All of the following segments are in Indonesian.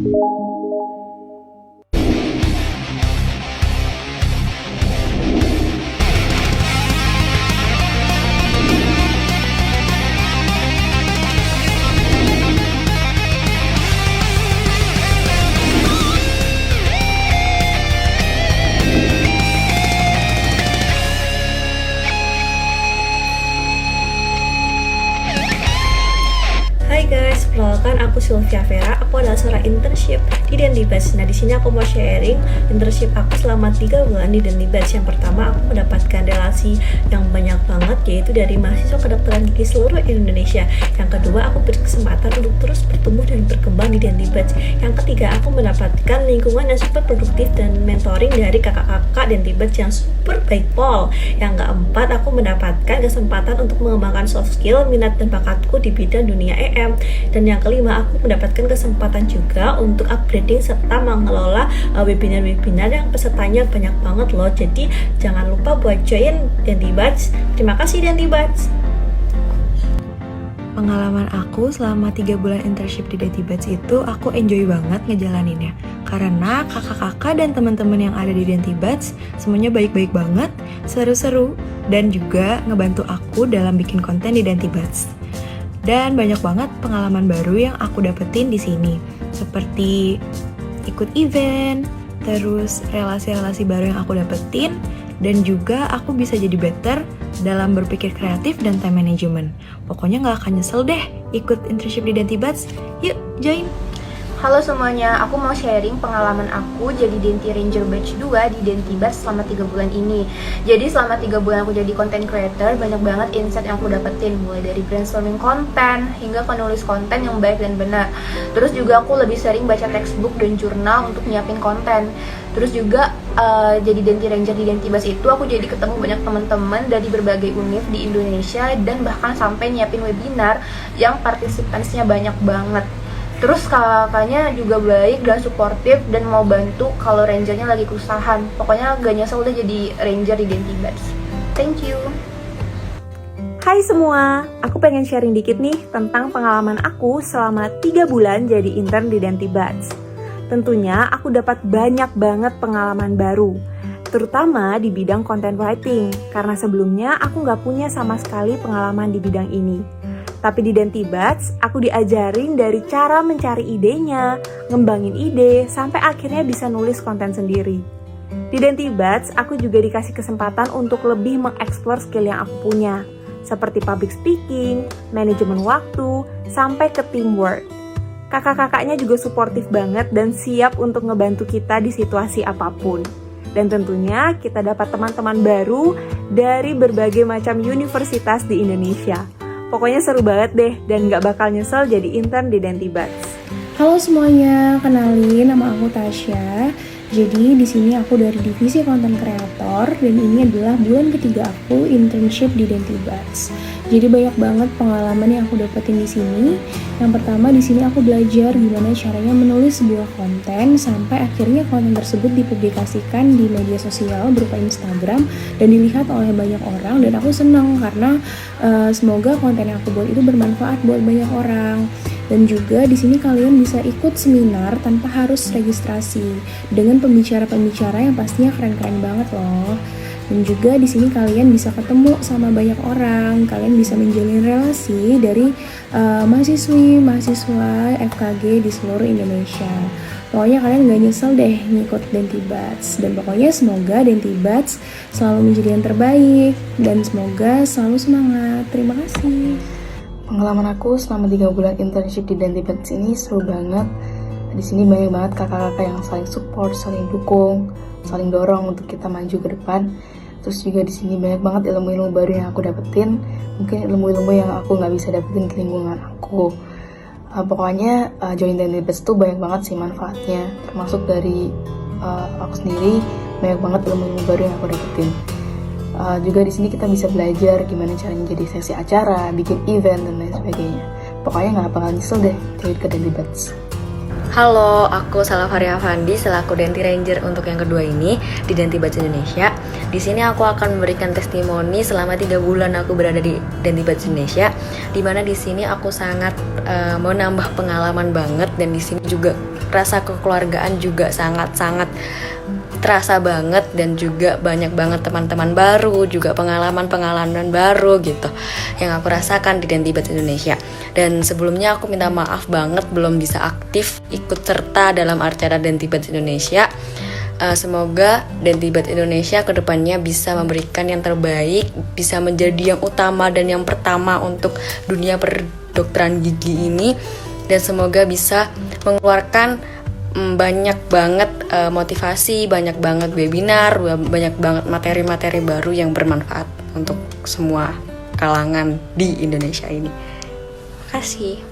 Hai guys, perkenalkan aku Sylvia Vera. Aku adalah seorang internship di Denti Batch. Nah, di sini aku mau sharing internship aku selama 3 bulan di Denti Batch. Yang pertama, aku mendapatkan relasi yang banyak banget, yaitu dari mahasiswa kedokteran gigi seluruh Indonesia. Yang kedua, aku berkesempatan untuk terus bertumbuh dan berkembang di Denti Batch. Yang ketiga, aku mendapatkan lingkungan yang super produktif dan mentoring dari kakak-kakak Denti Batch yang super baik pol. Yang keempat, aku mendapatkan kesempatan untuk mengembangkan soft skill, minat dan bakatku di bidang dunia EM. Dan yang kelima, aku mendapatkan kesempatan juga untuk upgrading serta mengelola webinar-webinar yang pesertanya banyak banget loh. Jadi jangan lupa buat join Denti Batch. Terima kasih Denti Batch. Pengalaman aku selama 3 bulan internship di Denti Batch itu aku enjoy banget ngejalaninnya. Karena kakak-kakak dan teman-teman yang ada di Denti Batch semuanya baik-baik banget, seru-seru, dan juga ngebantu aku dalam bikin konten di Denti Batch. Dan banyak banget pengalaman baru yang aku dapetin di sini, seperti ikut event, terus relasi-relasi baru yang aku dapetin, dan juga aku bisa jadi better dalam berpikir kreatif dan time management. Pokoknya nggak akan nyesel deh ikut internship di Denti Batch. Yuk, join! Halo semuanya, aku mau sharing pengalaman aku jadi Denti Ranger Batch 2 di Denti Batch selama 3 bulan ini. Jadi selama 3 bulan aku jadi content creator, banyak banget insight yang aku dapetin, mulai dari brainstorming konten hingga penulis konten yang baik dan benar. Terus juga aku lebih sering baca textbook dan jurnal untuk nyiapin konten. Terus juga jadi Denti Ranger di Denti Batch itu aku jadi ketemu banyak teman-teman dari berbagai univ di Indonesia dan bahkan sampai nyiapin webinar yang partisipannya banyak banget. Terus kakaknya juga baik dan suportif dan mau bantu kalau rangernya lagi kesusahan. Pokoknya gak nyesel udah jadi ranger di Denti Batch. Thank you. Hai semua, aku pengen sharing dikit nih tentang pengalaman aku selama 3 bulan jadi intern di Denti Batch. Tentunya aku dapat banyak banget pengalaman baru, terutama di bidang content writing, karena sebelumnya aku gak punya sama sekali pengalaman di bidang ini. Tapi di Denti Batch, aku diajarin dari cara mencari idenya, ngembangin ide, sampai akhirnya bisa nulis konten sendiri. Di Denti Batch, aku juga dikasih kesempatan untuk lebih mengeksplor skill yang aku punya, seperti public speaking, manajemen waktu, sampai ke teamwork. Kakak-kakaknya juga suportif banget dan siap untuk ngebantu kita di situasi apapun. Dan tentunya kita dapat teman-teman baru dari berbagai macam universitas di Indonesia. Pokoknya seru banget deh dan gak bakal nyesel jadi intern di Denti Batch. Halo semuanya, kenalin nama aku Tasya. Jadi di sini aku dari divisi konten kreator dan ini adalah bulan ketiga aku internship di Denti Batch. Jadi banyak banget pengalaman yang aku dapetin di sini. Yang pertama di sini aku belajar gimana caranya menulis sebuah konten sampai akhirnya konten tersebut dipublikasikan di media sosial berupa Instagram dan dilihat oleh banyak orang, dan aku senang karena semoga konten yang aku buat itu bermanfaat buat banyak orang. Dan juga di sini kalian bisa ikut seminar tanpa harus registrasi dengan pembicara-pembicara yang pastinya keren-keren banget loh. Dan juga di sini kalian bisa ketemu sama banyak orang, kalian bisa menjalin relasi dari mahasiswa FKG di seluruh Indonesia. Pokoknya kalian gak nyesel deh ngikut Denti Batch. Dan pokoknya semoga Denti Batch selalu menjadi yang terbaik dan semoga selalu semangat. Terima kasih. Pengalaman aku selama 3 bulan internship di Denti Batch ini seru banget. Di sini banyak banget kakak-kakak yang saling support, saling dukung, saling dorong untuk kita maju ke depan. Terus juga di sini banyak banget ilmu-ilmu baru yang aku dapetin, mungkin ilmu-ilmu yang aku nggak bisa dapetin di lingkungan aku. Pokoknya join Denti Batch tuh banyak banget sih manfaatnya, termasuk dari aku sendiri banyak banget ilmu-ilmu baru yang aku dapetin. Juga di sini kita bisa belajar gimana caranya jadi seksi acara, bikin event dan lain sebagainya. Pokoknya nggak bakal nyesel deh join ke Denti Batch. Halo, aku Salafari Afandi selaku Denti Ranger untuk yang kedua ini di Denti Batch Indonesia. Di sini aku akan memberikan testimoni selama 3 bulan aku berada di Dentibats Indonesia, dimana di sini aku sangat menambah pengalaman banget, dan di sini juga rasa kekeluargaan juga sangat-sangat terasa banget, dan juga banyak banget teman-teman baru, juga pengalaman-pengalaman baru gitu yang aku rasakan di Dentibats Indonesia. Dan sebelumnya aku minta maaf banget belum bisa aktif ikut serta dalam acara Dentibats Indonesia. Semoga Dentibats Indonesia kedepannya bisa memberikan yang terbaik, bisa menjadi yang utama dan yang pertama untuk dunia perdokteran gigi ini, dan semoga bisa mengeluarkan banyak banget motivasi, banyak banget webinar, banyak banget materi-materi baru yang bermanfaat untuk semua kalangan di Indonesia ini. Terima kasih.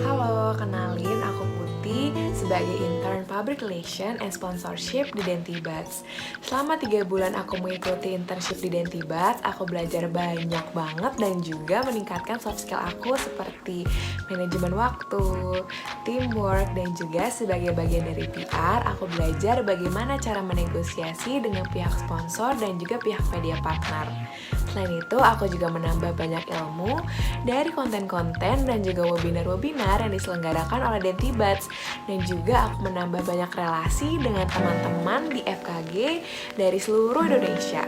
Halo, kenalin aku Putih sebagai intern Public Relation and Sponsorship di Dentibats. Selama 3 bulan aku mengikuti internship di Dentibats, aku belajar banyak banget dan juga meningkatkan soft skill aku seperti manajemen waktu, teamwork, dan juga sebagai bagian dari PR, aku belajar bagaimana cara menegosiasi dengan pihak sponsor dan juga pihak media partner. Selain itu, aku juga menambah banyak ilmu dari konten-konten dan juga webinar-webinar yang diselenggarakan oleh Dentibats, dan juga aku menambah banyak relasi dengan teman-teman di FKG dari seluruh Indonesia.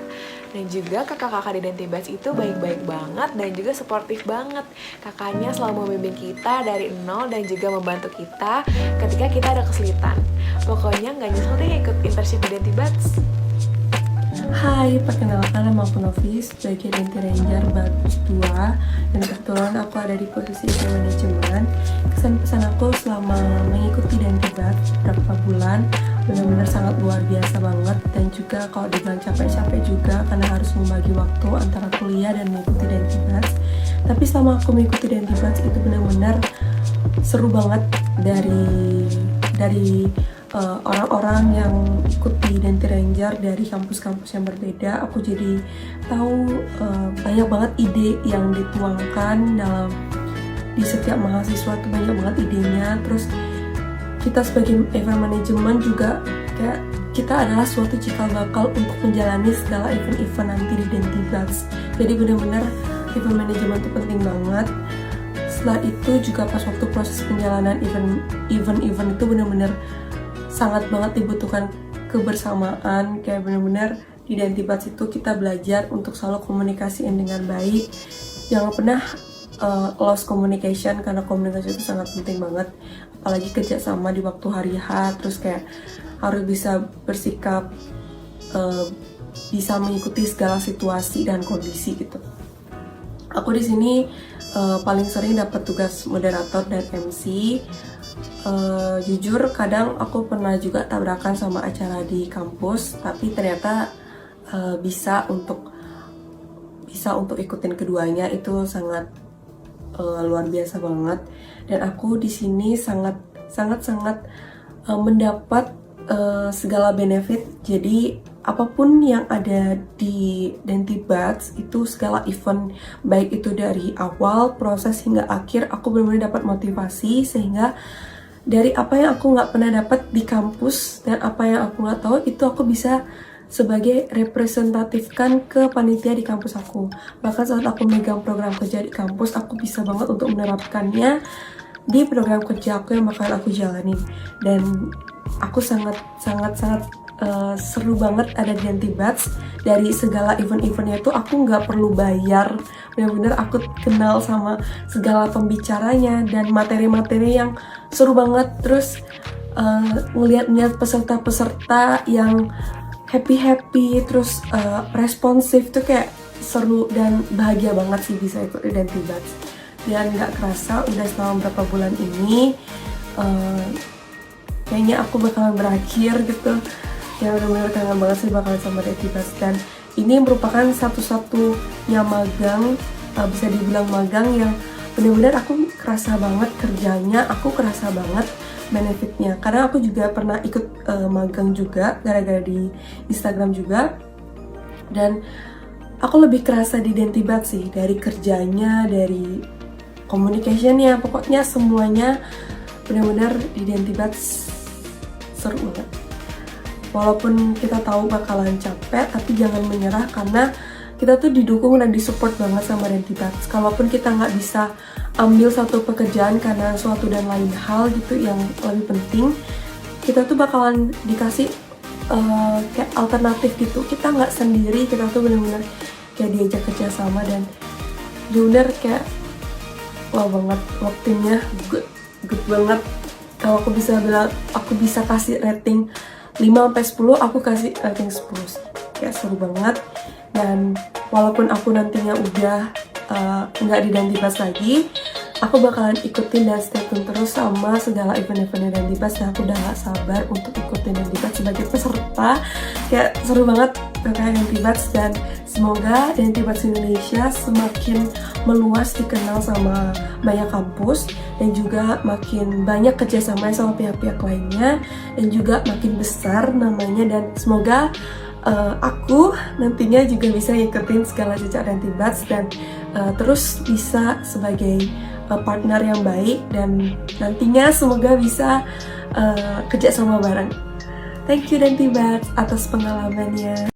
Dan juga kakak-kakak di Dentibats itu baik-baik banget dan juga suportif banget. Kakaknya selalu membimbing kita dari nol dan juga membantu kita ketika kita ada kesulitan. Pokoknya nggak nyesel deh ikut internship di Dentibats. Hai, perkenalkan nama aku Novi sebagai Denti Ranger Batch 2, dan kebetulan aku ada di posisi event manajemen. Kesan-pesan aku selama mengikuti Dentibats beberapa bulan benar-benar sangat luar biasa banget, dan juga kalau dibilang capek-capek juga karena harus membagi waktu antara kuliah dan mengikuti Dentibats. Tapi selama aku mengikuti Dentibats itu benar-benar seru banget dari orang-orang yang ikut di Denti Ranger dari kampus-kampus yang berbeda. Aku jadi tahu banyak banget ide yang dituangkan di setiap mahasiswa, tuh banyak banget idenya. Terus kita sebagai event manajemen juga kayak kita adalah suatu cikal bakal untuk menjalani segala event-event nanti di Dentibats. Jadi benar-benar event manajemen itu penting banget. Setelah itu juga pas waktu proses penjalanan event-event itu benar-benar sangat banget dibutuhkan kebersamaan. Kayak benar-benar di Dentibats itu kita belajar untuk selalu komunikasiin dengan baik. Jangan pernah lost communication, karena komunikasi itu sangat penting banget. Apalagi kerjasama di waktu hari H, terus kayak harus bisa bersikap, bisa mengikuti segala situasi dan kondisi gitu. Aku di sini paling sering dapat tugas moderator dan MC. Jujur kadang aku pernah juga tabrakan sama acara di kampus, tapi ternyata bisa untuk ikutin keduanya. Itu sangat luar biasa banget, dan aku di sini sangat mendapat segala benefit. Jadi apapun yang ada di Dentibats itu, segala event baik itu dari awal proses hingga akhir, aku benar-benar dapat motivasi, sehingga dari apa yang aku nggak pernah dapat di kampus dan apa yang aku nggak tahu itu aku bisa sebagai representatifkan ke panitia di kampus aku. Bahkan saat aku megang program kerja di kampus, aku bisa banget untuk menerapkannya di program kerja aku yang bakal aku jalanin. Dan aku sangat seru banget ada di Dentibats. Dari segala event-eventnya itu aku nggak perlu bayar, benar-benar aku kenal sama segala pembicaranya dan materi-materi yang seru banget. Terus ngeliat peserta-peserta yang happy, terus responsif tuh kayak seru dan bahagia banget sih bisa ikut di Dentibats. Dan nggak kerasa udah selama berapa bulan ini kayaknya aku bakalan berakhir gitu. Ya benar-benar kangen banget sih bakalan sama Dentibats, dan ini merupakan satu-satunya magang, bisa dibilang magang yang benar-benar aku kerasa banget kerjanya, aku kerasa banget benefitnya. Karena aku juga pernah ikut magang juga gara-gara di Instagram juga, dan aku lebih kerasa di Dentibats sih, dari kerjanya, dari communication-nya, pokoknya semuanya benar-benar di Dentibats seru banget. walaupun kita tahu bakalan capek, tapi jangan menyerah karena kita tuh didukung dan disupport banget sama Dentibats. Kalaupun kita nggak bisa ambil satu pekerjaan karena suatu dan lain hal gitu yang lebih penting, kita tuh bakalan dikasih kayak alternatif gitu. Kita nggak sendiri, kita tuh benar-benar kayak diajak kerja sama dan benar kayak wow banget, waktunya good banget. Kalau aku bisa bilang, aku bisa kasih rating 5-10, aku kasih rating 10. Kayak seru banget. Dan walaupun aku nantinya udah nggak di Dentibats lagi, aku bakalan ikutin dan stay tune terus sama segala event-eventnya Dentibats. Dan aku udah gak sabar untuk ikutin Dentibats sebagai peserta. Kayak seru banget terkait Dentibats, dan semoga Dentibats Indonesia semakin meluas, dikenal sama banyak kampus, dan juga makin banyak kerjasama sama pihak-pihak lainnya, dan juga makin besar namanya. Dan semoga aku nantinya juga bisa ngikutin segala jejak Dentibats dan terus bisa sebagai partner yang baik, dan nantinya semoga bisa kerja sama bareng. Thank you Dentibats atas pengalamannya.